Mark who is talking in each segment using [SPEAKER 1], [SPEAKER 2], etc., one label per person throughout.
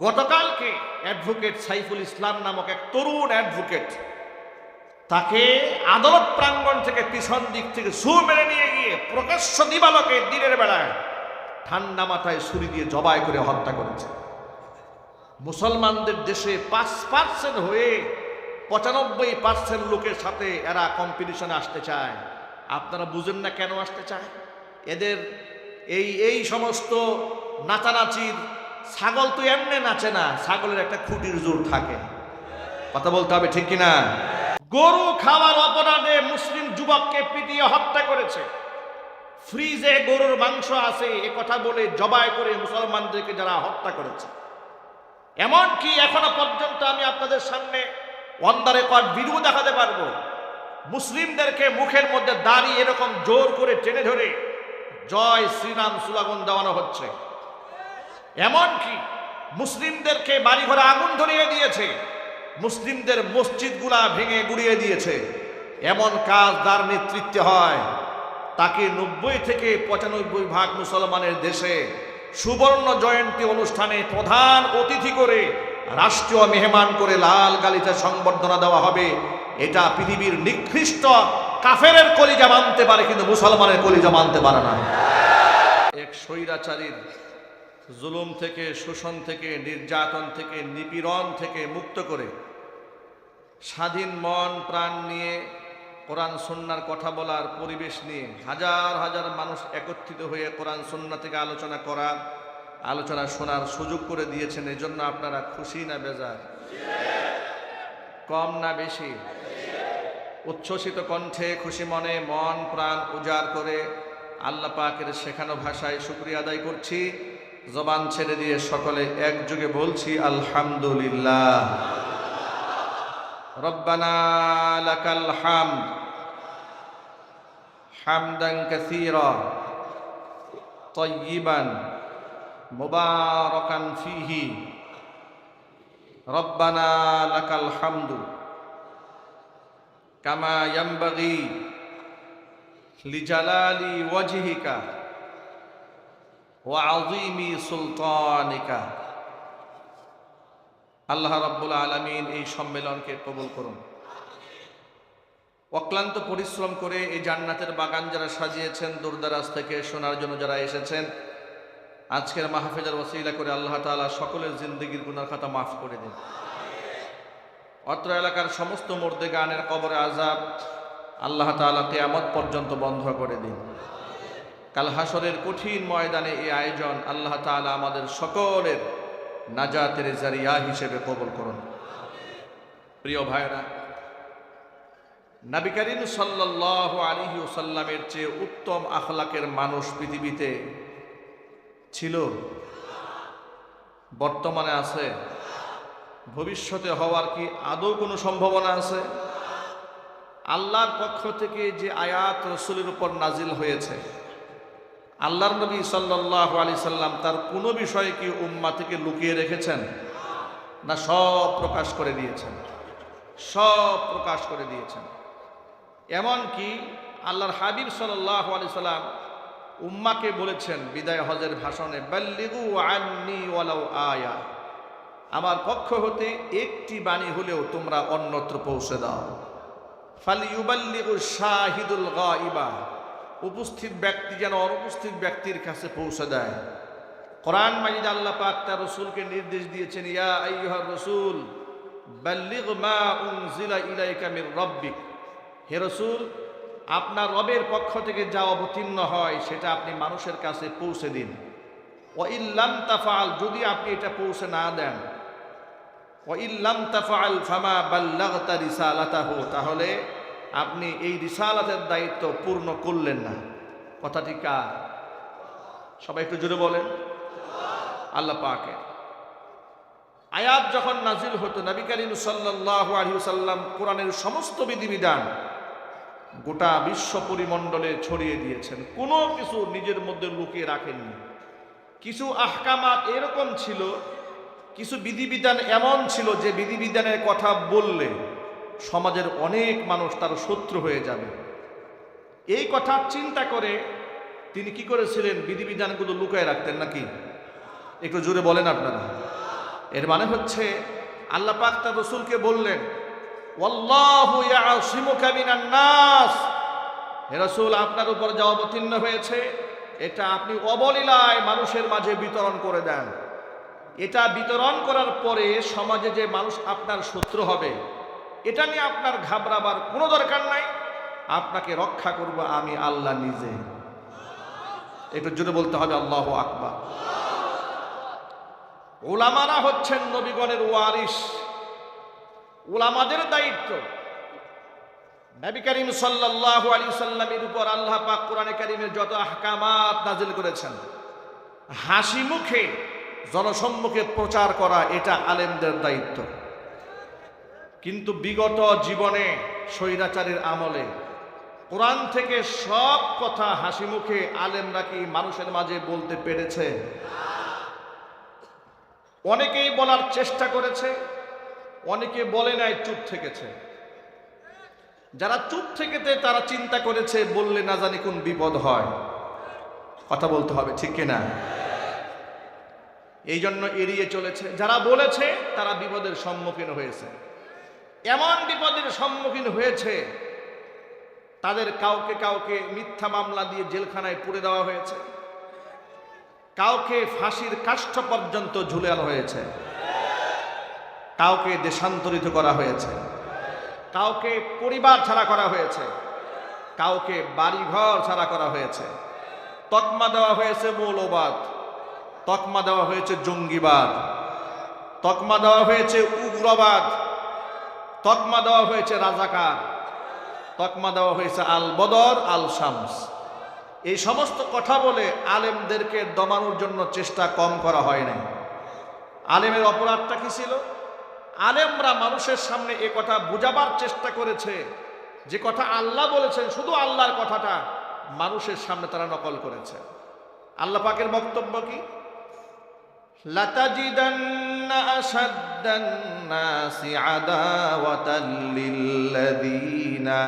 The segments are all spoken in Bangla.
[SPEAKER 1] গতকালকে অ্যাডভোকেট সাইফুল ইসলাম নামক এক তরুণ অ্যাডভোকেট, তাকে আদালত প্রাঙ্গণ থেকে পিছন দিক থেকে ছুঁ মেরে নিয়ে গিয়ে প্রকাশ্য দিবালোকে দিনের বেলায় ঠান্ডা মাথায় ছুরি দিয়ে জবাই করে হত্যা করেছে। মুসলমানদের দেশে 5% হয়ে 95% লোকের সাথে এরা কম্পিটিশনে আসতে চায়। আপনারা বুঝেন না কেন আসতে চায়? এদের এই সমস্ত নাচানাচির, ছাগল তো এমনি নাচে না, ছাগলের একটা খুঁটির জোর থাকে। কথা বলতে হবে, ঠিক কিনা? গরু খাওয়ার অপরাধে মুসলিম যুবককে পিটিয়ে হত্যা করেছে। ফ্রিজে গরুর মাংস আছে এ কথা বলে জবাই করে মুসলমানদেরকে যারা হত্যা করেছে। এমনকি এখনো পর্যন্ত আমি আপনাদের সামনে অন দ্য রেকর্ড ভিডিও দেখাতে পারবো, মুসলিমদেরকে মুখের মধ্যে দাড়ি এরকম জোর করে টেনে ধরে জয় শ্রীরাম স্লোগান দেওয়ানো হচ্ছে। এমনকি মুসলিমদেরকে বাড়িঘরে আগুন ধরিয়ে দিয়েছে, মুসলিমদের মসজিদগুলা ভেঙে গুড়িয়ে দিয়েছে। এমন কাজ যার নেতৃত্বে হয় তাকে 90 থেকে 95% মুসলমানের দেশে সুবর্ণ জয়ন্তী অনুষ্ঠানে প্রধান অতিথি করে রাষ্ট্রীয় মেহমান করে লাল গালিচা সংবর্ধনা দেওয়া হবে। এটা পৃথিবীর নিকৃষ্ট কাফেরের কলিজা মানতে পারে, কিন্তু মুসলমানের কলিজা মানতে পারে না। এক স্বৈরাচারীর জুলুম থেকে, শোষণ থেকে, নির্যাতন থেকে, নিপীড়ন থেকে মুক্ত করে স্বাধীন মন প্রাণ নিয়ে কোরআন সুন্নাহর কথা বলার পরিবেশ নিয়ে হাজার হাজার মানুষ একত্রিত হয়ে কোরআন সুন্নাহ থেকে আলোচনা শোনার সুযোগ করে দিয়েছেন। এই জন্য আপনারা খুশি না বেজার? কম না বেশি? উচ্ছ্বসিত কণ্ঠে, খুশি মনে, মন প্রাণ উজাড় করে আল্লাহ পাকের শেখানো ভাষায় শুকরিয়া আদায় করছি। জবান ছেড়ে দিয়ে সকলে একযোগে বলছি আলহামদুলিল্লাহ। রব্বানা লাকাল হামদ হামদান কাসীরা তাইয়িবান মুবারাকান ফীহি। রব্বানা লাকাল হামদু কামা ইয়ানবাগি লিজালালি ওয়াজহিকা ওয়া আযীমি সুলতানিকা। আল্লাহ রাব্বুল আলামিন এই সম্মেলনকে কবুল করুন। অক্লান্ত পরিশ্রম করে এই জান্নাতের বাগান যারা সাজিয়েছেন, দূরদারাজ থেকে শোনার জন্য যারা এসেছেন, আজকের মাহফিলের ওসিলা করে আল্লাহ তাআলা সকলের জিন্দেগির গুনার খাতা মাফ করে দিন। অত্র এলাকার সমস্ত মুর্দেগানের কবরে আযাব আল্লাহ তাআলা কিয়ামত পর্যন্ত বন্ধ করে দিন। কাল হাসরের কঠিন ময়দানে এই আয়োজন আল্লাহ তাআলা আমাদের সকলের নাজাতের জারিয়া হিসেবে কবুল করুন। প্রিয় ভাইরা, নবী করিম সাল্লাল্লাহু আলাইহি ওয়াসাল্লামের চেয়ে উত্তম আখলাকের মানুষ পৃথিবীতে ছিল? বর্তমানে আছে? ভবিষ্যতে হওয়ার কি আদৌ কোনো সম্ভাবনা আছে? আল্লাহর পক্ষ থেকে যে আয়াত রাসূলের উপর নাজিল হয়েছে, আল্লাহর নবী সাল্লাল্লাহু আলাইহি সাল্লাম তার কোনো বিষয় কি উম্মাহ থেকে লুকিয়ে রেখেছেন? না সব প্রকাশ করে দিয়েছেন? সব প্রকাশ করে দিয়েছেন। এমনকি আল্লাহর হাবিব সাল্লাল্লাহু আলাইহি সাল্লাম উম্মাহকে বলেছেন বিদায় হজের ভাষণে, বাল্লিগু আন্নি ওয়ালাউ আয়া, আমার পক্ষ হতে একটি বাণী হলেও তোমরা অন্যত্র পৌঁছে দাও। ফালিয়ুবাল্লিগু শাহিদুল গায়বা, উপস্থিত ব্যক্তি যেন অনুপস্থিত ব্যক্তির কাছে পৌঁছে দেয়। কোরআন মাজিদ আল্লাহ পাক তার রাসূলকে নির্দেশ দিয়েছেন, ইয়া আইয়ুহার রাসূল বাল্লিগ মা উনজিলা ইলাইকা মির রাব্বিক, হে রাসূল আপনার রবের পক্ষ থেকে যা অবতীর্ণ হয় সেটা আপনি মানুষের কাছে পৌঁছে দিন। ওয়া ইল্লাম তাফআল, যদি আপনি এটা পৌঁছে না দেন, ওয়া ইল্লাম তাফআল ফামা বাল্লাগতা রিসালাতাহু, তাহলে আপনি এই রিসালাতের দায়িত্ব পূর্ণ করলেন না। কথাটি কার? সবাই একটু জোরে বলেন। আল্লাহ পাকের। আয়াত যখন নাজিল হতো, নবী করিম সাল্লাল্লাহু আলাইহি ওয়াসাল্লাম কোরআনের সমস্ত বিধিবিধান গোটা বিশ্ব পরিমণ্ডলে ছড়িয়ে দিয়েছেন। কোনো কিছু নিজের মধ্যে লুকিয়ে রাখেননি। কিছু আহকামাত এরকম ছিল, কিছু বিধিবিধান এমন ছিল যে বিধিবিধানের কথা বললে সমাজের অনেক মানুষ তার শত্রু হয়ে যাবে। এই কথা চিন্তা করে তিনি কি করেছিলেন? বিধিবিধানগুলো লুকায় রাখতেন নাকি? একটু জোরে বলেন আপনারা। এর মানে হচ্ছে আল্লাহ পাক তার রাসূলকে বললেন, ওয়াল্লাহু ইয়াসিমুকা মিনান নাস, হে রাসূল আপনার উপর যা অবতীর্ণ হয়েছে এটা আপনি অবলীলায় মানুষের মাঝে বিতরণ করে দেন। এটা বিতরণ করার পরে সমাজে যে মানুষ আপনার শত্রু হবে এটা নিয়ে আপনার ঘাবড়াবার কোনো দরকার নাই, আপনাকে রক্ষা করব আমি আল্লাহ নিজে। একটু জোরে বলতে হবে আল্লাহু আকবার। উলামারা হচ্ছেন নবীগণের ওয়ারিস। উলামাদের দায়িত্ব নবী করিম সাল্লাল্লাহু আলাইহি সাল্লামের উপর আল্লাহ পাক কোরআনে কারীমের যত আহকামাত নাযিল করেছেন হাসি মুখে জনসম্মুখে প্রচার করা এটা আলেমদের দায়িত্ব। কিন্তু বিগত জীবনে স্বৈরাচারীর আমলে কোরআন থেকে সব কথা হাসি মুখে আলেমরা কি মানুষের মাঝে বলতে পেরেছে? অনেকেই বলার চেষ্টা করেছে, অনেকে বলে নাই, চুপ থেকেছে। যারা চুপ থেকেছে তারা চিন্তা করেছে বললে না জানি কোন বিপদ হয়। কথা বলতে হবে, ঠিক কিনা? এই জন্য এড়িয়ে চলেছে। যারা বলেছে তারা বিপদের সম্মুখীন হয়েছে, এমন বিপদের সম্মুখীন হয়েছে তাদের কাউকে কাউকে মিথ্যা মামলা দিয়ে জেলখানায় পুরে দেওয়া হয়েছে, কাউকে ফাঁসির কাষ্ঠ পর্যন্ত ঝুলানো হয়েছে, কাউকে দেশান্তরিত করা হয়েছে, কাউকে পরিবার ছাড়া করা হয়েছে, কাউকে বাড়িঘর ছাড়া করা হয়েছে। তকমা দেওয়া হয়েছে মৌলবাদ, তকমা দেওয়া হয়েছে জঙ্গিবাদ, তকমা দেওয়া হয়েছে উগ্রবাদ, তকমা দেওয়া হয়েছে রাজাকার, তকমা দেওয়া হয়েছে আল বদর আল শামস। এই সমস্ত কথা বলে আলেমদেরকে দমানোর জন্য চেষ্টা কম করা হয় নাই। আলেমের অপরাধটা কি ছিল? আলেমরা মানুষের সামনে এ কথা বুঝাবার চেষ্টা করেছে যে কথা আল্লাহ বলেছেন, শুধু আল্লাহর কথাটা মানুষের সামনে তারা নকল করেছে। আল্লাহ পাকের বক্তব্য কি? লাতাজিদান্না আশাদ্দান নাসি আদাওয়াতাল লিল্লাযীনা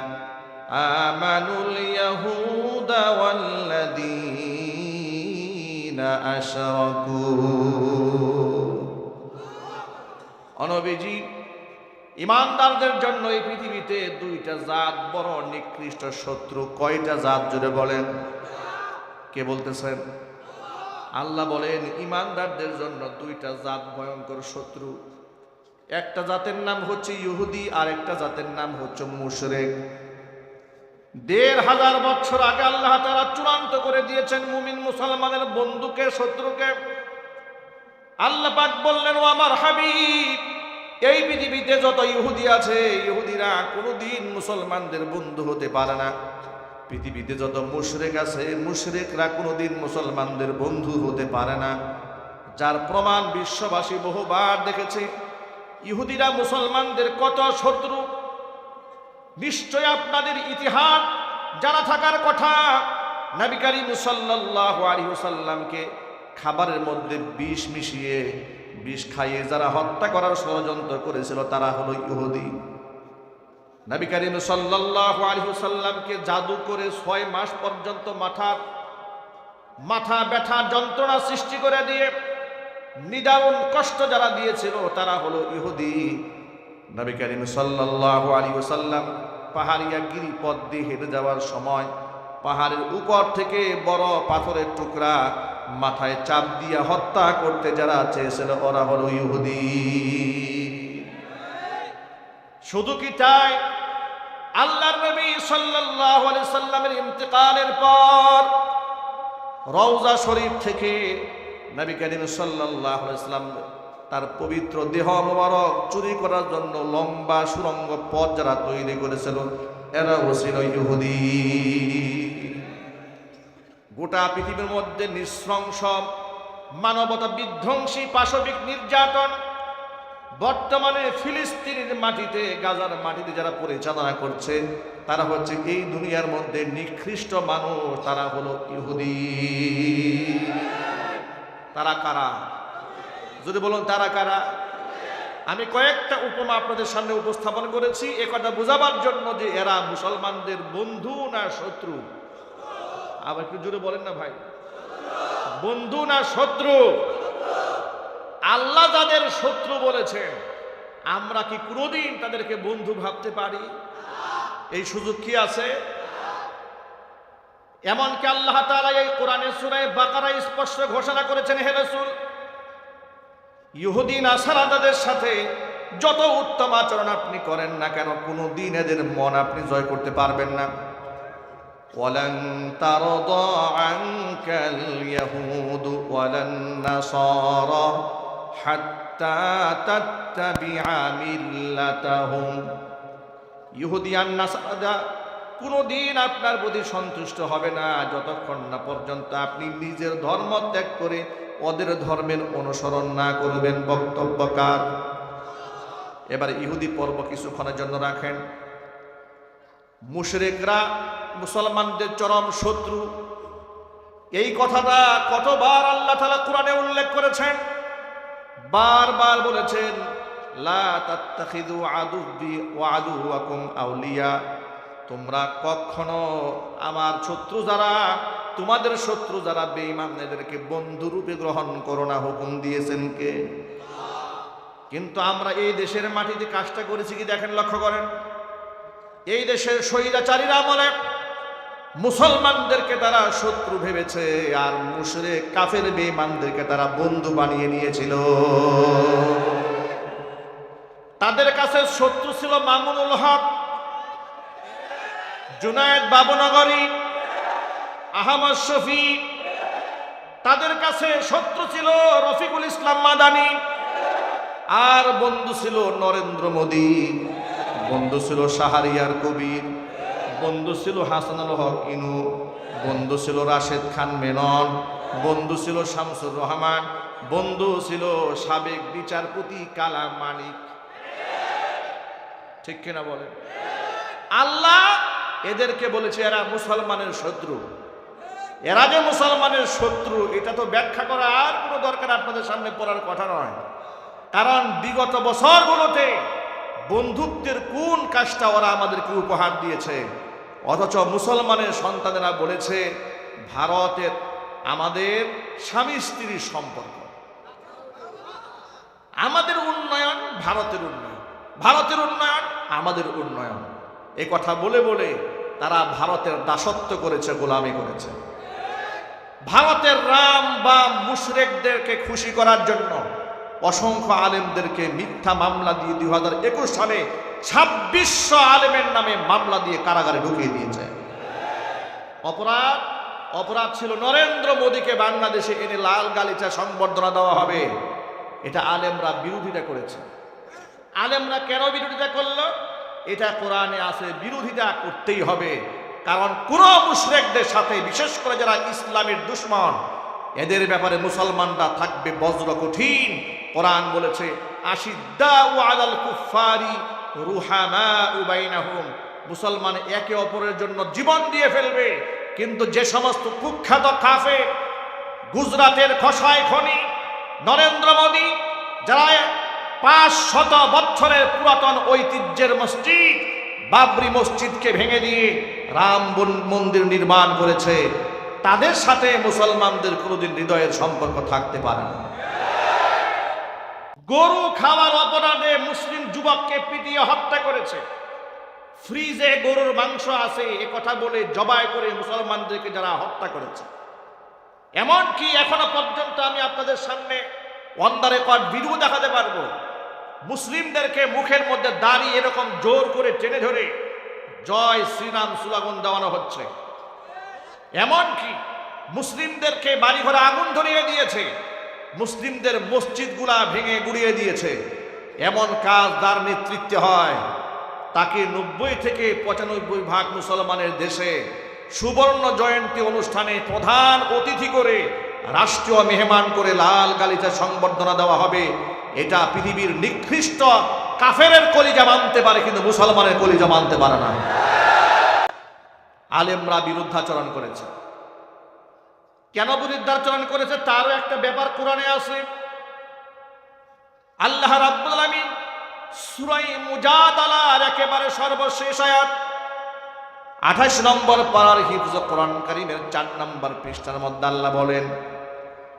[SPEAKER 1] আমানুল ইয়াহুদা ওয়াল্লাযীনা আশরাকু। নবীজি, ইমানদারদের জন্য এই পৃথিবীতে দুইটা জাত বড় নিকৃষ্ট শত্রু। কয়টা জাত জুড়ে বলেন? কে বলতেছেন? আল্লাহ বলেন ইমানদারদের জন্য দুইটা জাত ভয়ঙ্কর শত্রু। একটা জাতের নাম হচ্ছে ইহুদি, আর একটা জাতের নাম হচ্ছে মুশরিক। ১৫০০ বছর আগে আল্লাহ তাআলা চূড়ান্ত করে দিয়েছেন মুমিন মুসলমানের বন্ধুকে, শত্রুকে। আল্লাহ পাক বললেন, ও আমার হাবিব, এই পৃথিবীতে যত ইহুদি আছে, ইহুদিরা কোনোদিন মুসলমানদের বন্ধু হতে পারে না। পৃথিবীতে যত মুশরিক আছে, মুশরিকরা কোনোদিন মুসলমানদের বন্ধু হতে পারে না। যার প্রমাণ বিশ্ববাসী বহুবার দেখেছে। ইহুদিরা মুসলমানদের কত শত্রু। নিশ্চয় আপনাদের ইতিহাস জানা থাকার কথা, নবী করিম সাল্লাল্লাহু আলাইহি ওয়াসাল্লামকে খাবারের মধ্যে বিষ মিশিয়ে, বিষ খাইয়ে যারা হত্যা করার ষড়যন্ত্র করেছিল তারা হলো ইহুদি। নবী করিম সাল্লাল্লাহু আলাইহি ওয়াসাল্লামকে জাদু করে 6 মাস পর্যন্ত মাথা ব্যথা যন্ত্রণা সৃষ্টি করে দিয়ে নিদারুণ কষ্ট যারা দিয়েছিল তারা হলো ইহুদি। নবী করিম সাল্লাল্লাহু আলাইহি ওয়াসাল্লাম পাহাড়িয়া গিরিপথ দিয়ে হেঁটে যাওয়ার সময় পাহাড়ের উপর থেকে বড় পাথরের টুকরা মাথায় চাপ দিয়ে হত্যা করতে যারা চেয়েছিল ওরা হলো ইহুদি। শুধু কি তাই? আল্লাহর নবী সাল্লাল্লাহু আলাইহি সাল্লামের ইন্তেকালের পর রওজা শরীফ থেকে নবী করিম সাল্লাল্লাহু আলাইহি সাল্লাম তার পবিত্র দেহ মোবারক চুরি করার জন্য লম্বা সুড়ঙ্গ পথ যারা তৈরি করেছিল এরা ছিল ইহুদি। গোটা পৃথিবীর মধ্যে নৃশংস মানবতা বিধ্বংসী পাশবিক নির্যাতন বর্তমানে ফিলিস্তিনের মাটিতে, গাজার মাটিতে যারা পরিচালনা করছে তারা হচ্ছে এই দুনিয়ার মধ্যে নিকৃষ্ট মানুষ, তারা হলো ইহুদি। তারা কারা? যদি বলুন তারা কারা? আমি কয়েকটা উপমা আপনাদের সামনে উপস্থাপন করেছি এ কথা বোঝাবার জন্য যে এরা মুসলমানদের বন্ধু না শত্রু। আবার একটু জোরে বলেন না ভাই, বন্ধু না শত্রু? আল্লাহ যাদের শত্রু বলেছেন আমরা কি কোনোদিন তাদেরকে বন্ধু ভাবতে পারি? এই সুযোগ কি আছে? এমনকি আল্লাহ তাআলা এই কোরআনের সূরা বাকারায় স্পষ্ট ঘোষণা করেছেন, হে রাসূল, ইহুদি নাসারাদের সাথে যত উত্তম আচরণ আপনি করেন না কেন, কোনোদিন এদের মন আপনি জয় করতে পারবেন না। ওয়ালান তারদা আনকাল ইয়াহুদু ওয়ালান নাসারা হাত্তা তাত্তাবিআ মিল্লাতাহুম। ইহুদি আর নাসারা কোনোদিন আপনার প্রতি সন্তুষ্ট হবে না যতক্ষণ না পর্যন্ত আপনি নিজের ধর্ম ত্যাগ করে ওদের ধর্মের অনুসরণ না করবেন। বক্তব্যকার এবার ইহুদি পর্ব কিছুক্ষণের জন্য রাখেন। মুশরিকরা মুসলমানদের চরম শত্রু, এই কথাটা কতবার আল্লাহ তাআলা কোরআনে উল্লেখ করেছেন, বারবার বলেছেন, লা তাত্তাখিযু আদুব্বি ওয়া আদুওয়াকুম আউলিয়া। তোমরা কখনো আমার শত্রু যারা, তোমাদের শত্রু যারা বেঈমান, এদেরকে বন্ধুরূপে গ্রহণ করো না। হুকুম দিয়েছেন কে? কিন্তু আমরা এই দেশের মাটিতে কাজটা করেছি কি দেখেন, লক্ষ্য করেন। এই দেশের স্বৈরাচারীর আমলে মুসলমানদেরকে তারা শত্রু ভেবেছে, আর মুশরিক কাফের বেঈমানদেরকে তারা বন্ধু বানিয়ে নিয়েছিল। তাদের কাছে শত্রু ছিল মামুনুল হক, জুনায়েদ বাবুনগরী, আহমদ শফি। তাদের কাছে শত্রু ছিল রফিকুল ইসলাম মাদানী, আর বন্ধু ছিল নরেন্দ্র মোদী, বন্ধু ছিল শাহরিয়ার কবির, বন্ধু ছিল হাসানুল হক ইনু, বন্ধু ছিল রাশেদ খান মেনন, বন্ধু ছিল শামসুর রহমান, বন্ধু ছিল সাবেক বিচারপতি কালাম মালিক। ঠিক কিনা বলেন? আল্লাহ এদেরকে বলেছে এরা মুসলমানের শত্রু। এরা যে মুসলমানের শত্রু এটা তো ব্যাখ্যা করা আর কোনো দরকার আপনাদের সামনে পড়ার কথা নয়, কারণ বিগত বছরগুলোতে বন্ধুত্বের কোন কাজটা ওরা আমাদেরকে উপহার দিয়েছে। অথচ মুসলমানের সন্তানেরা বলেছে ভারতের আমাদের স্বামী স্ত্রীর সম্পর্ক, আমাদের উন্নয়ন ভারতের উন্নয়ন, ভারতের উন্নয়ন আমাদের উন্নয়ন। এ কথা বলে বলে তারা ভারতের দাসত্ব করেছে, গোলামি করেছে। ভারতের রাম বা মুশরিকদেরকে খুশি করার জন্য অসংখ্য আলেমদেরকে মিথ্যা মামলা দিয়ে 2021 সালে 2600 আলেমের নামে মামলা দিয়ে কারাগারে ঢুকিয়ে দিয়েছে। অপরাধ ছিল নরেন্দ্র মোদীকে বাংলাদেশে এনে লাল গালিচা সংবর্ধনা দেওয়া হবে, এটা আলেমরা বিরোধিতা করেছে। আলেমরা কেন বিরোধিতা করলো? এটা কোরআনে আছে, বিরোধিতা করতেই হবে। কারণ কোন মুশরিকদের সাথে, বিশেষ করে যারা ইসলামের দুশমন, এদের ব্যাপারে মুসলমানরা থাকবে বজ্র কঠিন। কোরআন বলেছে আশিদ্দাউ আলাল কুফারি রুহামাউ বাইনাহুম, মুসলমান একে অপরের জন্য জীবন দিয়ে ফেলবে। কিন্তু যে সমস্ত কুখ্যাত কাফের, গুজরাটের খসাই খনি, নরেন্দ্র মোদী, যারা 500 বছরের পুরাতন ঐতিহ্যের মসজিদ বাবরি মসজিদকে ভেঙে দিয়ে রাম মন্দির নির্মাণ করেছে, তাদের সাথে মুসলমানদের কোনোদিন হৃদয়ের সম্পর্ক থাকতে পারে না। গরু খাওয়ার অপরাধে মুসলিম যুবককে পিটিয়ে হত্যা করেছে। ফ্রিজে গরুর মাংস আছে এ কথা বলে জবাই করে মুসলমানদেরকে যারা হত্যা করেছে। এমনকি এখনো পর্যন্ত আমি আপনাদের সামনে অন দ্য রেকর্ড ভিডিও দেখাতে পারবো, মুসলিমদেরকে মুখের মধ্যে দাড়ি এরকম জোর করে টেনে ধরে জয় শ্রীরাম স্লোগান দেওয়ানো হচ্ছে। এমনকি মুসলিমদেরকে বাড়িঘরে আগুন ধরিয়ে দিয়েছে, মুসলিমদের মসজিদগুলা ভেঙে গুড়িয়ে দিয়েছে। এমন কাজ যার নেতৃত্বে হয় তাকে 90 থেকে 95% মুসলমানের দেশে সুবর্ণ জয়ন্তী অনুষ্ঠানে প্রধান অতিথি করে, রাষ্ট্রীয় মেহমান করে লাল গালিচা সংবর্ধনা দেওয়া হবে। এটা পৃথিবীর নিকৃষ্ট কাফেরের কলিজা মানতে পারে, কিন্তু মুসলমানের কলিজা মানতে পারে না। আলেমরা বিরুদ্ধাচরণ করেছে। কেন বিরুদ্ধাচরণ করেছে তারও একটা ব্যাপার কোরআনে আছে। আল্লাহ রাব্বুল আলামিন সূরা মুজাদালার একেবারে সর্বশেষ আয়াত 28 নম্বর পারার হিফজ কোরআন কারীমের 4 নম্বর পৃষ্ঠার মধ্যে আল্লাহ বলেন,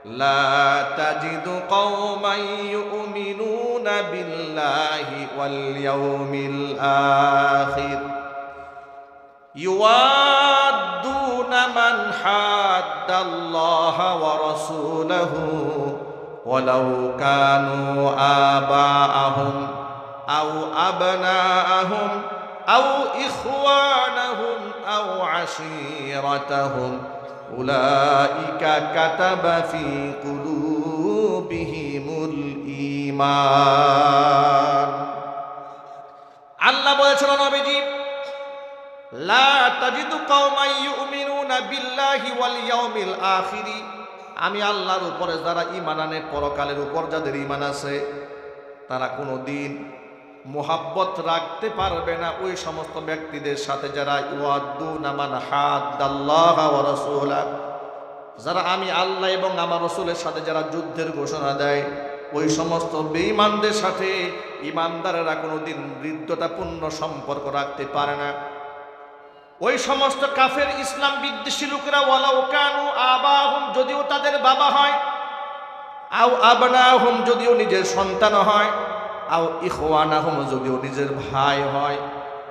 [SPEAKER 1] লা তাজিদু কওমান ইউমিনুনা বিল্লাহি ওয়াল ইয়াউমিল আখির ইউয়াদ্দুনা মান হাদ্দাল্লাহা ওয়া রাসূলাহু ওয়ালাউ কানু আবাআহুম আও আবনাআহুম আও ইখওয়ানাহুম আও আশীরাতাহুম উলাইকা কাতাবা ফি কুলুবিহিমুল ঈমান। আল্লাহ বলেছেন নবীজি, লা তাজিদু কওমান ইউমিনুনা বিল্লাহি ওয়াল ইয়াউমিল আখির, আমি আল্লাহর উপরে যারা ঈমান আনে, পরকালের উপর যাদের ঈমান আছে, তারা কোনোদিন মোহাব্বত রাখতে পারবে না ওই সমস্ত ব্যক্তিদের সাথে যারা ইউয়াদ্দুনা মান হাদ্দাল্লাহা ওয়া রাসূলাহু, যারা আমি আল্লাহ এবং আমার রাসূলের সাথে যারা যুদ্ধের ঘোষণা দেয়, ওই সমস্ত বেঈমানদের সাথে ঈমানদারেরা কোনোদিন হৃদ্যতাপূর্ণ সম্পর্ক রাখতে পারে না। ওই সমস্ত কাফের ইসলাম বিদ্বেষী লোকেরা ওয়ালাউ কানু আবাহুম, যদিও তাদের বাবা হয়, আও আবনাহুম, যদিও নিজের সন্তান হয়, আও ইখওয়ানাহুম, যদিও নিজের ভাই হয়,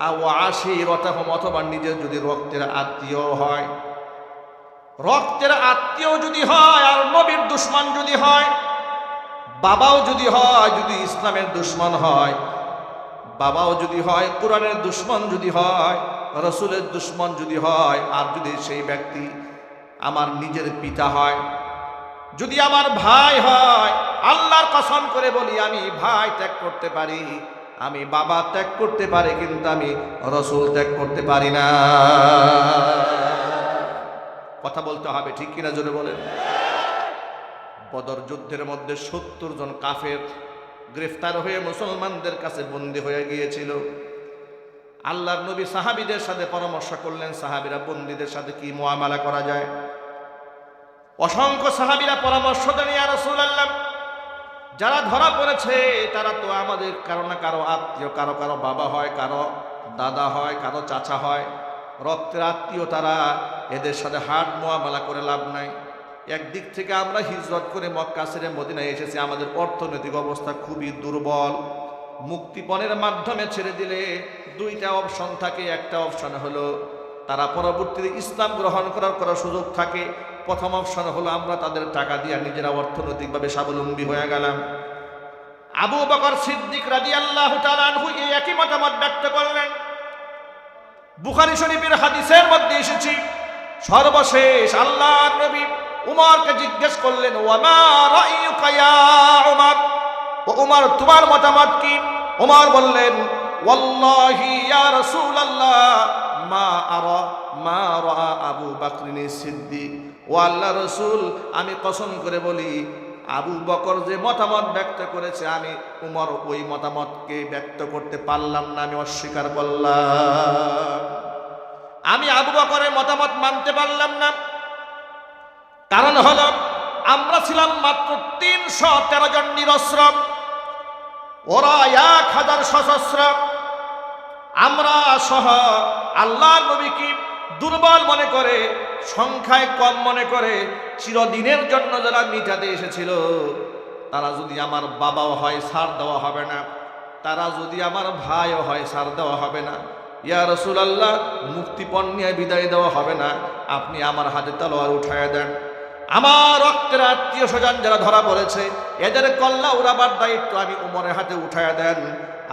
[SPEAKER 1] আও আশীরাতাহুম, অথবা নিজের যদি রক্তের আত্মীয় হয়। রক্তের আত্মীয় যদি হয় আর নবীর দুশমন যদি হয়, বাবাও যদি হয়, যদি ইসলামের দুশমন হয়, বাবাও যদি হয়, কোরআনের দুশমন যদি হয়, রাসূলের দুশমন যদি হয়, আর যদি সেই ব্যক্তি আমার নিজের পিতা হয়, যদি আমার ভাই হয়, আল্লাহর কসম করে বলি আমি ভাই ত্যাগ করতে পারি, আমি বাবা ত্যাগ করতে পারি, কিন্তু আমি রাসূল ত্যাগ করতে পারি না। কথা বলতে হবে, ঠিক কিনা জোরে বলেন। বদর যুদ্ধের মধ্যে ৭০ জন কাফের গ্রেফতার হয়ে মুসলমানদের কাছে বন্দী হয়ে গিয়েছিল। আল্লাহর নবী সাহাবীদের সাথে পরামর্শ করলেন, সাহাবীরা বন্দীদের সাথে কি মুআমালা করা যায়। অসংখ্য সাহাবীরা পরামর্শ দেন, ইয়া রাসূলুল্লাহ, যারা ধরা পড়েছে তারা তো আমাদের কারো না কারো আত্মীয়, কারো কারো বাবা হয়, কারো দাদা হয়, কারো চাচা হয়, রক্তের আত্মীয়, তারা এদের সাথে হাট মুআমালা করে লাভ নাই। একদিক থেকে আমরা হিজরত করে মক্কা ছেড়ে মদিনায় এসেছি, আমাদের অর্থনৈতিক অবস্থা খুবই দুর্বল। মুক্তিপণের মাধ্যমে ছেড়ে দিলে দুইটা অপশন থাকে। একটা অপশন হলো তারা পরবর্তীতে ইসলাম গ্রহণ করার সুযোগ থাকে। প্রথম অপশন হলো আমরা তাদের টাকা দিয়ে নিজেরা অর্থনৈতিকভাবে স্বাবলম্বী হয়ে গেলাম। আবু বকর সিদ্দিক রাদিয়াল্লাহু তাআলা আনহু এই একই মতামত ব্যক্ত করলেন। বুখারী শরীফের হাদিসের মধ্যে এসেছে, সর্বশেষ আল্লাহর নবী উমরকে জিজ্ঞেস করলেন, ওয়ামা রাইয়ুকা ইয়া উমর, ও উমর তোমার মতামত কি? উমর বললেন, ওয়াল্লাহি ইয়া রাসূলুল্লাহ মা আরা মা রাআ আবু বকর সিদ্দিক, ও আল্লাহর রাসূল, আমি কসম করে বলি আবু বকর যে মতামত ব্যক্ত করেছে আমি উমর ওই মতামতকে ব্যক্ত করতে পারলাম না, আমি অস্বীকার করলাম। আমি আবু বকরের মতামত মানতে পারলাম না। কারণ হলো আমরা ছিলাম মাত্র ৩১৩ জন নিরস্ত্র, ওরা ১,০০০ সশস্ত্র। আমরা সহ আল্লাহর নবীকে দুর্বল মনে করে, সংখ্যায় কম মনে করে, চিরদিনের জন্য যারা মিটাতে এসেছিল, তারা যদি আমার বাবাও হয় ছাড় দেওয়া হবে না, তারা যদি আমার ভাইও হয় ছাড় দেওয়া হবে না। ইয়া রাসূলুল্লাহ, মুক্তিপণ নিয়ে বিদায় দেওয়া হবে না, আপনি আমার হাতে তলোয়ার উঠায় দেন। আমার রক্তের আত্মীয় স্বজন যারা ধরা পড়েছে এদের কল্লা উড়াবার দায়িত্ব আমি উমরের হাতে উঠায় দেন,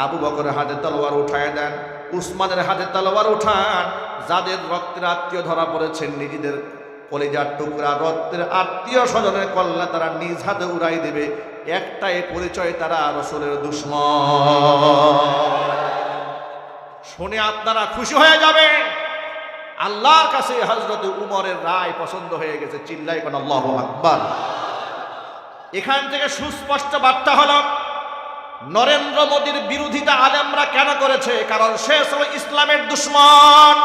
[SPEAKER 1] আবু বকরের হাতে তলোয়ার উঠায় দেন, উসমানের হাতে তলোয়ার উঠান। যাদের রক্তের আত্মীয় ধরা পড়েছেন নিজেদের কলিজার টুকরা রক্তের আত্মীয় স্বজনের কল্লা তারা নিজ হাতে উড়াই দেবে। একটাই পরিচয়, তারা রাসূলের দুশমন। শুনে আপনারা খুশি হয়ে যাবেন, আল্লাহর কাছে হযরত উমরের রায় পছন্দ হয়ে গেছে। চিল্লাই কোন আল্লাহু আকবার। এখান থেকে সুস্পষ্ট বার্তা হলো, নরেন্দ্র মোদীর বিরোধিতা আলেমরা কেন করেছে? কারণ সে হলো ইসলামের দুশমন।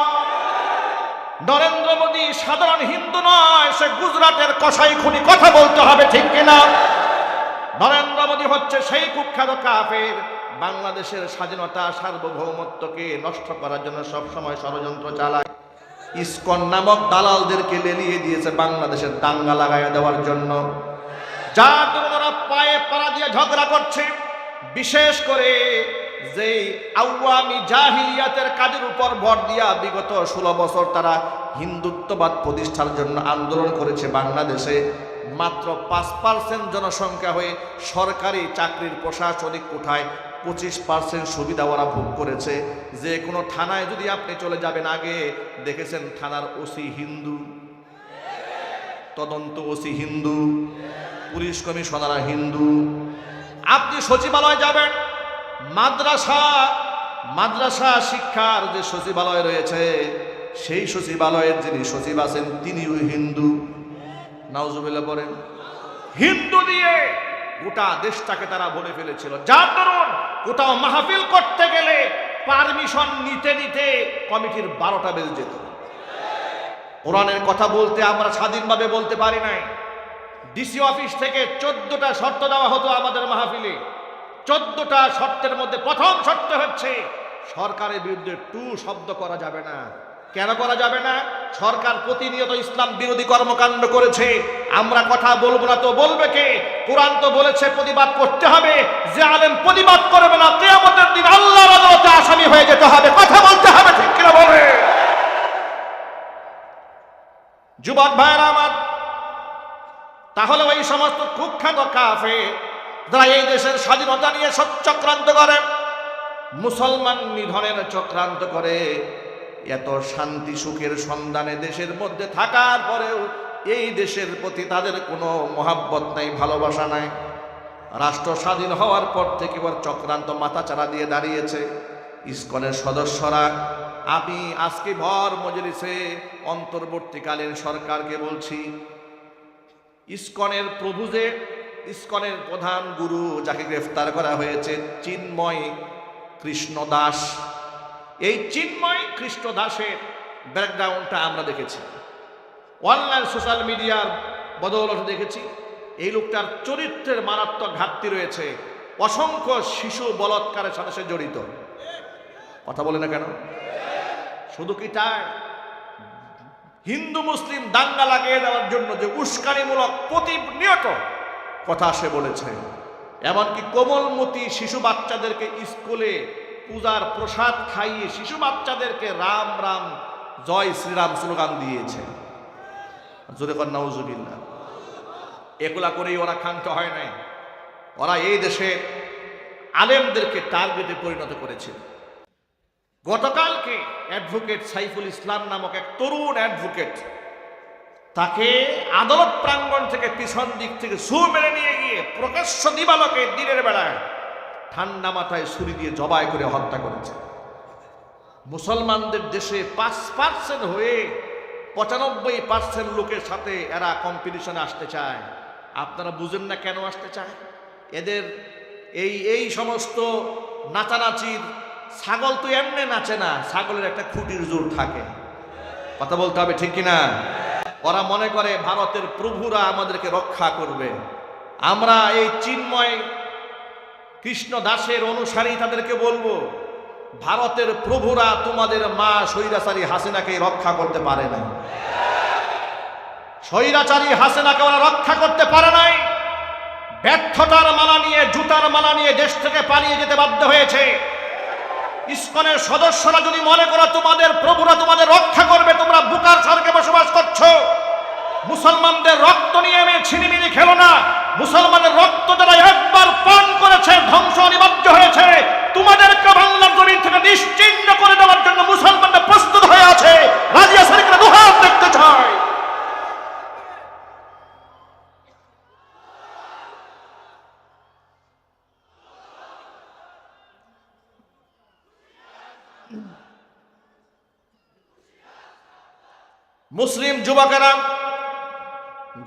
[SPEAKER 1] নরেন্দ্র মোদী সাধারণ হিন্দু নয়, সে গুজরাটের কসাই খুনি। কথা বলতে হবে, ঠিক কিনা? নরেন্দ্র মোদী হচ্ছে সেই কুখ্যাত কাফের, বাংলাদেশের স্বাধীনতা সার্বভৌমত্বকে নষ্ট করার জন্য সবসময় ষড়যন্ত্র চালায়। ইসকন নামক দালালদেরকে লেলিয়ে দিয়েছে বাংলাদেশের দাঙ্গা লাগাইয়া দেওয়ার জন্য। যার দরুন ওরা পায়ে পাড়া দিয়ে ঝগড়া করছে। বিশেষ করে যে আওয়ামী জাহিলিয়াতের কাজের উপর ভর দিয়া বিগত 16 বছর তারা হিন্দুত্ববাদ প্রতিষ্ঠার জন্য আন্দোলন করেছে বাংলাদেশে, মাত্র 5% জনসংখ্যা হয়ে সরকারি চাকরির প্রশাসনিক কোঠায় 25% সুবিধা ওরা ভোগ করেছে। যে কোনো থানায় যদি আপনি চলে যাবেন, আগে দেখেছেন থানার ওসি হিন্দু, তদন্ত OC Hindu, police commissioner Hindu. আপনি সচিবালয় যাবেন, মাদ্রাসা শিক্ষার যে সচিবালয় রয়েছে, সেই সচিবালয়ের যিনি সচিব আছেন তিনিও হিন্দু। নাউজুবিল্লাহ বলেন। হিন্দু দিয়ে গোটা দেশটাকে তারা বলে ফেলেছিল, যার দরুন কোথাও মাহফিল করতে গেলে পারমিশন নিতে নিতে কমিটির 12টা বেজে যেত। কোরআনের কথা বলতে আমরা স্বাধীনভাবে বলতে পারি নাই। ডিসি অফিস থেকে 14টা শর্ত দেওয়া হতো আমাদের মাহফিলে। 14টা শর্তের মধ্যে প্রথম শর্ত হচ্ছে সরকারের বিরুদ্ধে টু শব্দ করা যাবে না। কেন করা যাবে না? সরকার প্রতিনিয়ত ইসলাম বিরোধী কর্মকাণ্ড করেছে, আমরা কথা বলবো না তো বলবে কে? কোরআন তো বলেছে প্রতিবাদ করতে হবে। যে আলেম প্রতিবাদ করবে না, কিয়ামতের দিন আল্লাহর আদালতে আসামি হয়ে যেতে হবে। কথা বলতে হবে, ঠিক কিনা বলে? যুবক ভাইরা আমার, তাহলে ওই সমস্ত কুখ্যাত কাফের যারা এই দেশের স্বাধীনতা নিয়ে চক্রান্ত করে, মুসলমান নিধনের চক্রান্ত করে, এত শান্তি সুখের সন্ধানে দেশের মধ্যে থাকার পরেও এই দেশের প্রতি তাদের কোনো মহাব্বত নাই, ভালোবাসা নাই। রাষ্ট্র স্বাধীন হওয়ার পর থেকে ওর চক্রান্ত মাথাচাড়া দিয়ে দাঁড়িয়েছে। ইসকনের সদস্যরা, আমি আজকে ভর মজলিসে অন্তর্বর্তীকালীন সরকারকে বলছি, ইসকনের প্রভু যে ইসকনের প্রধান গুরু যাকে গ্রেফতার করা হয়েছে, চিন্ময় কৃষ্ণ দাস, এই চিন্ময় কৃষ্ণ দাসের ব্যাকগ্রাউন্ডটা আমরা দেখেছি, অনলাইন সোশ্যাল মিডিয়ার বদৌলতে দেখেছি। এই লোকটার চরিত্রের মারাত্মক ঘাটতি রয়েছে। অসংখ্য শিশু বলাৎকারের সাথে সে জড়িত। কথা বলে না কেন? শুধু কি তাই, হিন্দু মুসলিম দাঙ্গা লাগিয়ে দেওয়ার জন্য যে উস্কানিমূলক প্রতিনিয়ত কথা সে বলেছে, এমনকি কোমলমতি শিশু বাচ্চাদেরকে স্কুলে পূজার প্রসাদ খাইয়ে শিশু বাচ্চাদেরকে রাম রাম জয় শ্রীরাম স্লোগান দিয়েছে। জোরে কর নাউজুবিল্লাহ। এগুলা করেই ওরা ক্ষান্ত হয় নাই, ওরা এই দেশের আলেমদেরকে টার্গেটে পরিণত করেছে। গতকালকে অ্যাডভোকেট সাইফুল ইসলাম নামক এক তরুণ অ্যাডভোকেট, তাকে আদালত প্রাঙ্গণ থেকে পিছন দিক থেকে ছু মেরে নিয়ে গিয়ে প্রকাশ্য দিবালোকে দিনের বেলায় ঠান্ডা মাথায় ছুরি দিয়ে জবাই করে হত্যা করেছে। মুসলমানদের দেশে 5% হয়ে 95% লোকের সাথে এরা কম্পিটিশনে আসতে চায়। আপনারা বুঝেন না কেন আসতে চায়? এদের এই সমস্ত নাচানাচির, ছাগল তো এমনি নাচে না, ছাগলের একটা খুঁটির জোর থাকে। কথা বলতে হবে, ঠিক কিনা? ওরা মনে করে ভারতের প্রভুরা আমাদেরকে রক্ষা করবে। আমরা এই চিন্ময় কৃষ্ণ দাসের অনুসারী তাদেরকে বলবো, ভারতের প্রভুরা তোমাদের মা স্বৈরাচারী হাসিনাকে রক্ষা করতে পারে নাই। স্বৈরাচারী হাসিনাকে ওরা রক্ষা করতে পারে নাই। ব্যর্থতার মালা নিয়ে, জুতার মালা নিয়ে দেশ থেকে পালিয়ে যেতে বাধ্য হয়েছে। ইসকনের সদস্যরা যদি মনে করো তোমাদের প্রভুরা তোমাদের রক্ষা করবে, তোমরা বুকার স্বর্গে বসবাস করছো। মুসলমানদের রক্ত নিয়ে আমি ছিনিমিনি খেলো না। মুসলমানের রক্ত যারা একবার পান করেছে ধ্বংস অনিবার্য হয়েছে। তোমাদেরকে বাংলার জমিন থেকে নিশ্চিহ্ন করে দেওয়ার জন্য মুসলমানরা প্রস্তুত হয়ে আছে। রাজিয়া শরীফের দুহাত দেখতে চায়। মুসলিম যুবকেরা,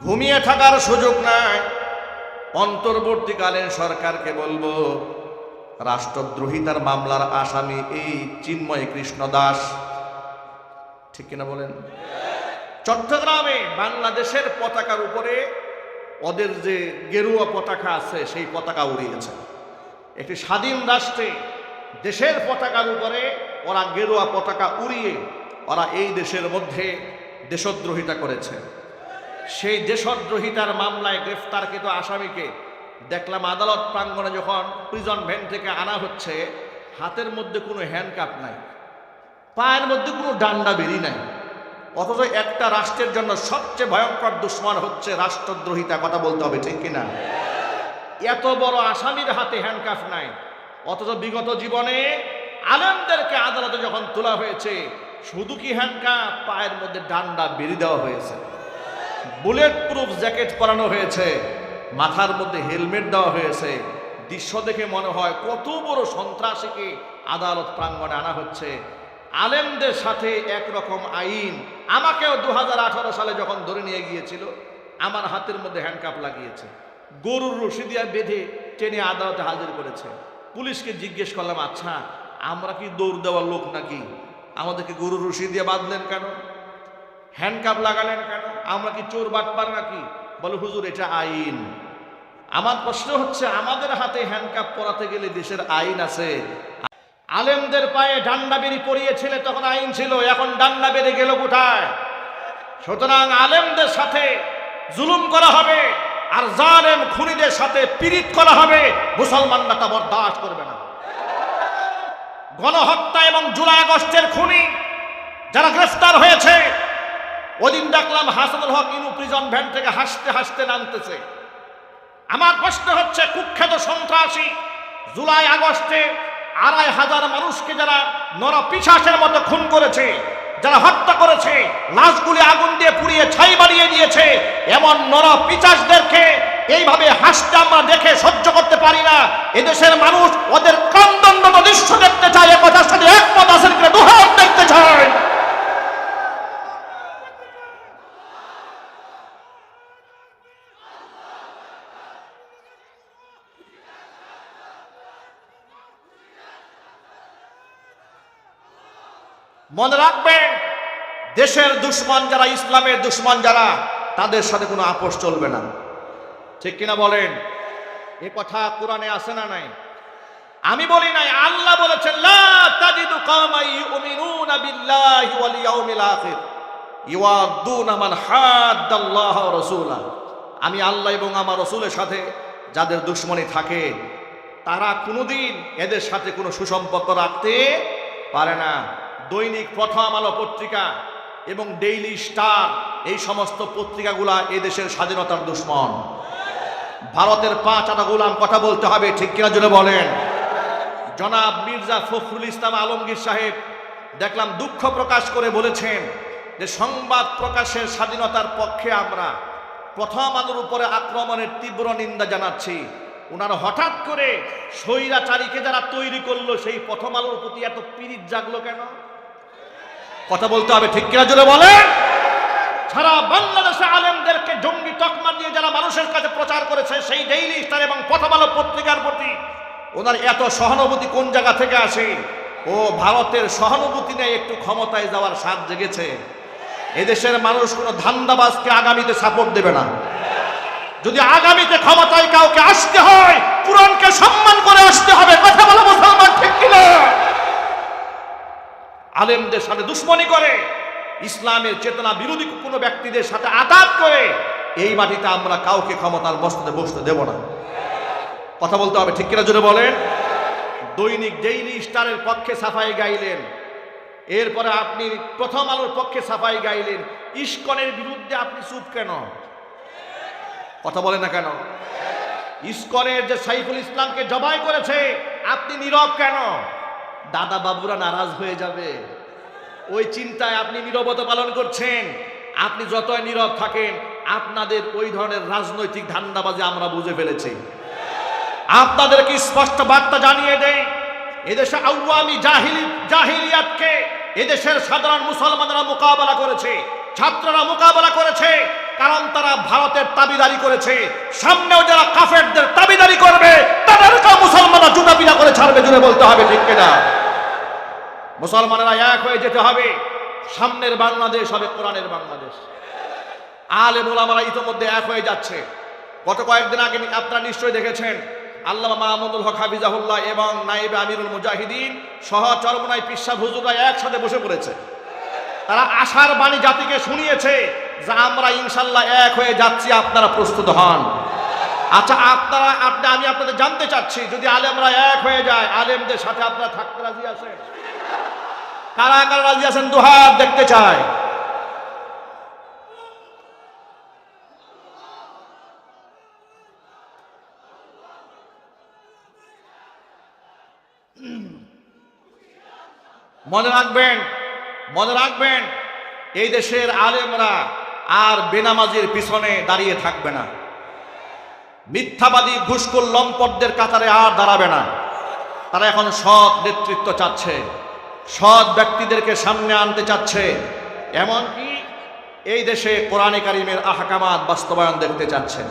[SPEAKER 1] ঘুমিয়ে থাকার সুযোগ নাই। অন্তর্বর্তীকালীন সরকারকে বলবো, রাষ্ট্রদ্রোহিতার মামলার আসামি এই চিন্ময় কৃষ্ণ দাস, ঠিক কিনা বলেন? চট্টগ্রামে বাংলাদেশের পতাকার উপরে ওদের যে গেরুয়া পতাকা আছে সেই পতাকা উড়িয়েছে। একটি স্বাধীন রাষ্ট্রে দেশের পতাকার উপরে ওরা গেরুয়া পতাকা উড়িয়ে ওরা এই দেশের মধ্যে দেশদ্রোহিতা করেছে। সেই দেশদ্রোহিতার মামলায় গ্রেফতারকৃত আসামিকে দেখলাম আদালত প্রাঙ্গণে যখন প্রিজন ভ্যান থেকে আনা হচ্ছে, হাতের মধ্যে কোনো হ্যান্ডকাপ নাই, পায়ের মধ্যে কোনো ডান্ডা বেরি নাই, অথচ একটা রাষ্ট্রের জন্য সবচেয়ে ভয়ঙ্কর দুশ্মন হচ্ছে রাষ্ট্রদ্রোহিতা। কথা বলতে হবে, ঠিক কিনা? এত বড় আসামির হাতে হ্যান্ডকাফ নাই, অথচ বিগত জীবনে আলেমদেরকে আদালতে যখন তোলা হয়েছে, শুধু কি হ্যান্ডকাফ, পায়ের মধ্যে ডান্ডা বেরি দেওয়া হয়েছে, বুলেট প্রুফ জ্যাকেট পরানো হয়েছে, মাথার মধ্যে হেলমেট দেওয়া হয়েছে। দৃশ্য দেখে মনে হয় কত বড় সন্ত্রাসীকে আদালত প্রাঙ্গণে আনা হচ্ছে। আলেমদের সাথে একরকম আইন। আমাকেও 2018 সালে যখন ধরে নিয়ে গিয়েছিল, আমার হাতের মধ্যে হ্যান্ডকাপ লাগিয়েছে, গরুর রশি দিয়ে বেঁধে টেনে আদালতে হাজির করেছে। পুলিশকে জিজ্ঞেস করলাম, আচ্ছা আমরা কি দৌড় দেওয়ার লোক নাকি? আমাদেরকে গরুর রশি দিয়ে বাঁধলেন কেন? হ্যান্ডকাপ লাগালেন কেন? আমরা কি চোর বাটপার নাকি? বলে হুজুর এটা আইন। আমার প্রশ্ন হচ্ছে, আমাদের হাতে হ্যান্ডকাপ পরাতে গেলে দেশের আইন আছে। আলেমদের পায়ে ডান্ডা বেরি পরিয়েছিলে তখন আইন ছিল, এখন ডান্ডা বেড়ে গেল কোথায়? সুতরাং আলেমদের সাথে জুলুম করা হবে আর জালেম খুনিদের সাথে পীড়িত করা হবে, মুসলমানরা তা বরদাস্ত করবে না। গণহত্যা এবং জুলাই আগস্টের খুনি যারা গ্রেফতার হয়েছে, ওদিন দেখলাম হাসানুল হক ইনু প্রিজন ভ্যান থেকে হাসতে হাসতে নামতেছে। আমার প্রশ্ন হচ্ছে, কুখ্যাত সন্ত্রাসী জুলাই আগস্টে ২৫০০ মানুষকে যারা নরপিশাচের মতো খুন করেছে, যারা হত্যা করেছে, লাশগুলি আগুন দিয়ে পুড়িয়ে ছাই বানিয়ে দিয়েছে, এমন নরপিশাচদেরকে এইভাবে হাসতে আমরা দেখে সহ্য করতে পারি না। এদেশের মানুষ ওদের কান্দনরত দৃশ্য দেখতে চায়, একথার সাথে একমত আছেন কিনা দুহাত দেখতে চায়। মনে রাখবেন, দেশের দুশ্মন যারা, ইসলামের দুশ্মন যারা, তাদের সাথে কোনো আপোষ চলবে না। ঠিক কিনা বলেন? এ কথা কোরআনে আছে না নাই? আমি বলি নাই, আল্লাহ বলেছেন, লা তাজিদু কওমান ইউমিনুনা বিল্লাহি ওয়াল ইয়াউমিল আখির ইওয়াদুনা মান হাদ্দাল্লাহ ওয়া রাসূলা। আমি আল্লাহ এবং আমার রাসূলের সাথে যাদের দুশ্মনী থাকে, তারা কোনোদিন এদের সাথে কোনো সুসম্পর্ক রাখতে পারে না। দৈনিক প্রথম আলো পত্রিকা এবং ডেইলি স্টার, এই সমস্ত পত্রিকাগুলা এদেশের স্বাধীনতার দুশ্মন। ভারতের 5 আনা গোলাম। কথা বলতে হবে, ঠিক কিনা জোরে বলেন। জনাব মির্জা ফখরুল ইসলাম আলমগীর সাহেব দেখলাম দুঃখ প্রকাশ করে বলেছেন যে সংবাদ প্রকাশের স্বাধীনতার পক্ষে আমরা, প্রথম আলোর উপরে আক্রমণের তীব্র নিন্দা জানাচ্ছি। ওনারা হঠাৎ করে স্বৈরাচারীকে যারা তৈরি করলো, সেই প্রথম আলোর প্রতি এত পীড়িত জাগলো কেন? কথা বলতে হবে, ঠিক কিনা জোরে বলেন। সারা বাংলাদেশে আলেমদেরকে জঙ্গি তকমা দিয়ে যারা মানুষের কাছে প্রচার করেছে, সেই ডেইলি স্টার এবং প্রথম আলো পত্রিকার প্রতি ওনার এত সহানুভূতি কোন জায়গা থেকে আসে? ও ভারতের সহানুভূতি নেই, একটু ক্ষমতায় যাওয়ার স্বাদ জেগেছে। এদেশের মানুষ কোনো ধান্দাবাজকে আগামীতে সাপোর্ট দেবে না। যদি আগামীতে ক্ষমতায় কাউকে আসতে হয়, কোরআনকে সম্মান করে আসতে হবে। কথা বলো মুসলমান, ঠিক কিনা? আলেমদের সাথে দুশ্মনী করে, ইসলামের চেতনা বিরোধী কোনো ব্যক্তিদের সাথে আঘাত করে, এই মাটিতে আমরা কাউকে ক্ষমতার বসতে বসতে দেব না। কথা বলতে হবে, ঠিক কিনা জোরে বলেন। দৈনিক ডেইলি স্টারের পক্ষে সাফাই গাইলেন, এরপরে আপনি প্রথম আলোর পক্ষে সাফাই গাইলেন, ইস্কনের বিরুদ্ধে আপনি চুপ কেন? কথা বলেন না কেন? ইস্কনের যে সাইফুল ইসলামকে জবাই করেছে, আপনি নীরব কেন? দাদা বাবুরা নারাজ হয়ে যাবে, ওই চিন্তায় আপনি নীরবতা পালন করছেন। আপনি যতই নীরব থাকেন, আপনাদের ওই ধরনের রাজনৈতিক ধান্দাবাজি আমরা বুঝে ফেলেছি। আপনাদেরকে স্পষ্ট বার্তা জানিয়ে দেই, এদেশে আওয়ামী জাহিলিয়াতকে এদেশের সাধারণ মুসলমানরা মোকাবেলা করেছে, ছাত্ররা মোকাবেলা করেছে, কারণ তারা ভারতের দাবিদারি করেছে। সামনেও যারা কাফেরদের দাবিদারি করবে, তাদেরকে মুসলমানরা জুতা পিটা করে ছাড়বে। জুড়ে বলতে হবে, ঠিক কিনা? মুসলমানেরা এক হয়ে যেতে হবে। সামনের বাংলাদেশ হবে কোরআনের বাংলাদেশ। আলেম ওলামারা ইতিমধ্যে এক হয়ে যাচ্ছে। গত কয়েকদিন আগে আপনারা নিশ্চয়ই দেখেছেন, আল্লামা মাহমুদুল হক হাফিজাহুল্লাহ এবং নায়েবে আমিরুল মুজাহিদিন সহ চরমনাই পিসা হুজুররা একসাথে বসে পড়েছে। তারা আশার বাণী জাতিকে শুনিয়েছে যে আমরা ইনশাল্লাহ এক হয়ে যাচ্ছি, আপনারা প্রস্তুত হন। আচ্ছা, আমি আপনাদের জানতে চাচ্ছি, যদি আলেমরা এক হয়ে যায়, আলেমদের সাথে আপনারা থাকতে রাজি আছেন? কারা কারা রাজি আছেন দুহাত দেখতে চাই। মনে রাখবেন এই দেশের আলেমরা আর বেনামাজির পিছনে দাঁড়িয়ে থাকবে না, মিথ্যাবাদী ঘুষখোর লম্পটদের কাতারে আর দাঁড়াবে না। তারা এখন সৎ নেতৃত্ব চাচ্ছে, সৎ ব্যক্তিদেরকে সামনে আনতে চাচ্ছে, এমনকি এই দেশে কোরআনে কারিমের আহকামাত বাস্তবায়ন দেখতে চাচ্ছেন।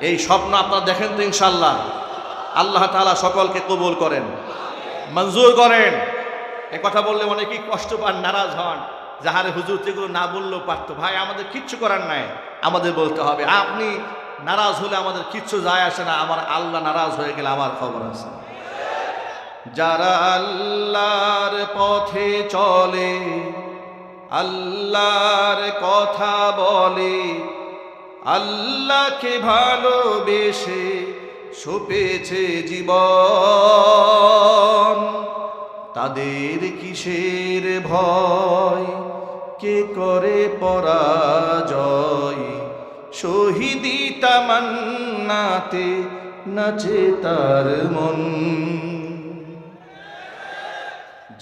[SPEAKER 1] এই স্বপ্ন আপনারা দেখেন তো ইনশাআল্লাহ। আল্লাহ তাআলা সকলকে কবুল করেন, মঞ্জুর করেন। এই কথা বললে অনেকেই কষ্ট পান, নারাজ হন, যাহারে হুজুর এগুলো না বললেও পারতো। ভাই, আমাদের কিচ্ছু করার নাই, আমাদের বলতে হবে। আপনি নারাজ হলে আমাদের কিচ্ছু যায় আসে না, আমার আল্লাহ নারাজ হয়ে গেলে আমার খবর আছে। যারা আল্লাহর পথে চলে, আল্লাহর কথা বলে, আল্লাহকে ভালোবেসে সপেছে জীবন, তাদের কিসের ভয়, কে করে পরাজয়, শহীদি তামান্নাতে নাচে তার মন।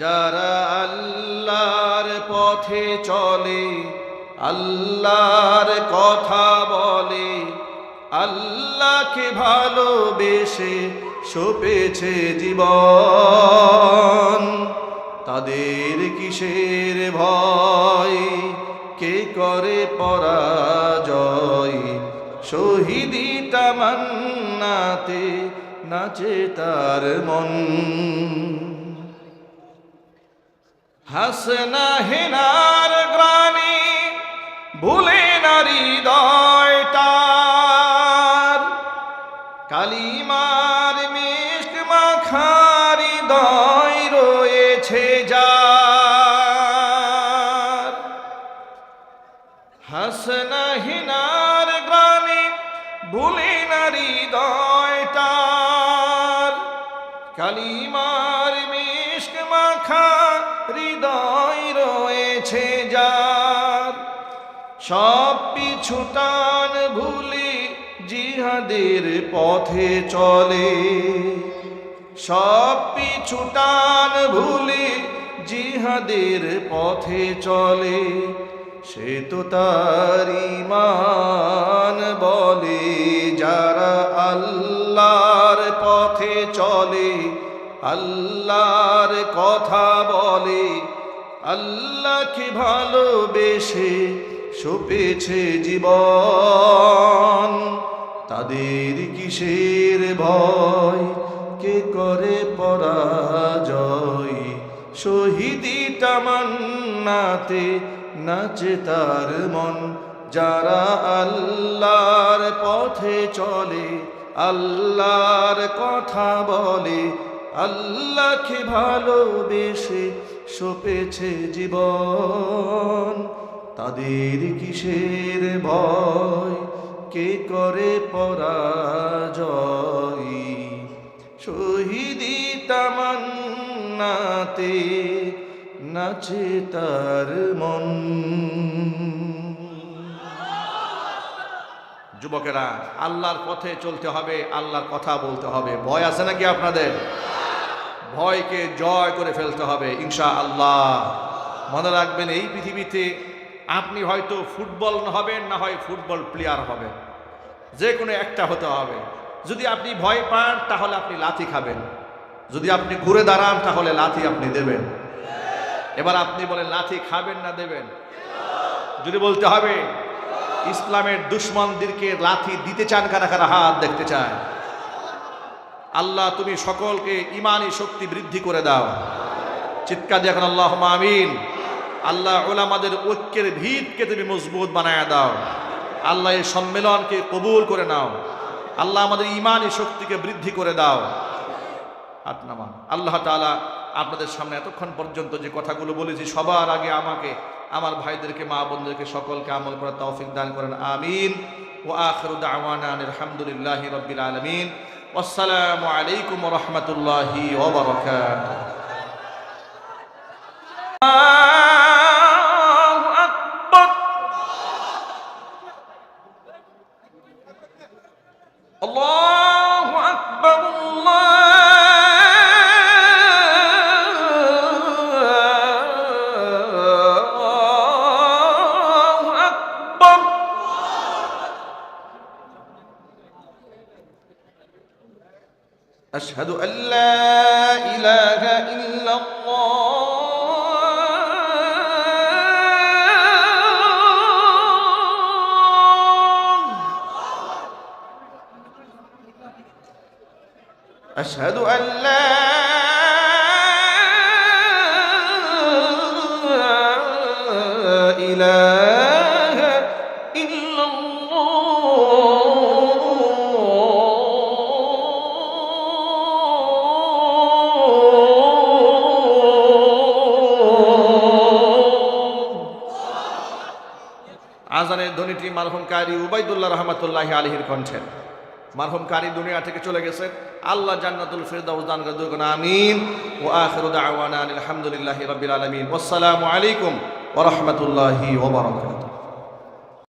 [SPEAKER 1] যারা আল্লাহর পথে চলে, আল্লাহর কথা বলে, আল্লাহকে ভালোবেসে সপেছে জীবন, তাদের কিসের ভয়, কে করে পরাজয়, শহীদি তামান্নাতে নাচে তার মন। হাসনা হেনার গ্রামে ভুলে না হৃদয় তার, কালিমার মিষ্ক মাখা হৃদয় রয়েছে যার। হাসনা হেনার গ্রামে ভুলে না হৃদয় তার, কালিমার মিষ্ক মাখা হৃদয় রয়েছে যার। সব পিছু টান ভুলে জিহাদের পথে চলে, সব পিছু টান ভুলে জিহাদের পথে চলে, সে তো তার ঈমান বলে। যারা আল্লাহর পথে চলে, আল্লাহর কথা বলে, আল্লাহকে ভালোবেসে সপেছে জীবন, তাদের কিসের ভয়, কে করে পরাজয়, শহীদি তামান্নাতে নাচে তার মন। যারা আল্লাহর পথে চলে, আল্লাহর কথা বলে, আল্লাহকে ভালোবেসে সপেছে জীবন, তাদের কিসের ভয়, কে করে পরাজয়, শহীদি তামান্নাতে নাচে তার মন। যুবকেরা, আল্লাহর পথে চলতে হবে, আল্লাহর কথা বলতে হবে। ভয় আছে নাকি আপনাদের? ভয়কে জয় করে ফেলতে হবে ইনশাআল্লাহ। মনে রাখবেন, এই পৃথিবীতে আপনি হয়তো ফুটবল হবেন, না হয় ফুটবল প্লেয়ার হবেন, যে কোনো একটা হতে হবে। যদি আপনি ভয় পান তাহলে আপনি লাথি খাবেন, যদি আপনি ঘুরে দাঁড়ান তাহলে লাথি আপনি দেবেন। এবার আপনি বলেন, লাথি খাবেন না দেবেন? যদি বলতে হবে, ইসলামের দুশ্মনদেরকে লাথি দিতে চান কারা কারা? হাত দেখতে চায়। আল্লাহ তুমি সকলকে ইমানি শক্তি বৃদ্ধি করে দাও। চিৎকার দিয়ে এখন আল্লাহুম্মা আমিন। আল্লাহ উলামাদের ঐক্যের ভিতকে তুমি মজবুত বানায় দাও। আল্লাহ এই সম্মেলনকে কবুল করে নাও। আল্লাহ আমাদের ইমানি শক্তিকে বৃদ্ধি করে দাও। হাত নামান। আল্লাহ তাআলা আপনাদের সামনে এতক্ষণ পর্যন্ত যে কথাগুলো বলেছি, সবার আগে আমাকে আমার ভাইদেরকে, মা বোনদেরকে সকলকে আমল করার তৌফিক দান করেন, আমিন। ওয়া আখিরু দাওয়ানা আলহামদুলিল্লাহি রাব্বিল আলামিন। ওয়াসসালামু আলাইকুম ওয়া রাহমাতুল্লাহি ওয়া বারাকাতুহু। আল্লাহু আকবার, আল্লাহু আকবার, আল্লাহু আকবার। আশহাদু আল্লা ইলাহা ইল্লাল্লাহ। أشهد أن لا إله إلا আজানের ধ্বনিটি মারহুম কারি উবাইদুল্লাহ রহমাতুল্লাহি আলাইহির কণ্ঠে। মারহুম কারি দুনিয়া থেকে চলে গেছেন, আল্লাহ জান্নাতুল ফিরদাউস দান করুন, আমিন। ওয়া আখিরু দাওয়ানা আলহামদুলিল্লাহি রাব্বিল আলামিন। ওয়াসসালামু আলাইকুম ওয়া রাহমাতুল্লাহি ওয়া বারাকাতুহু।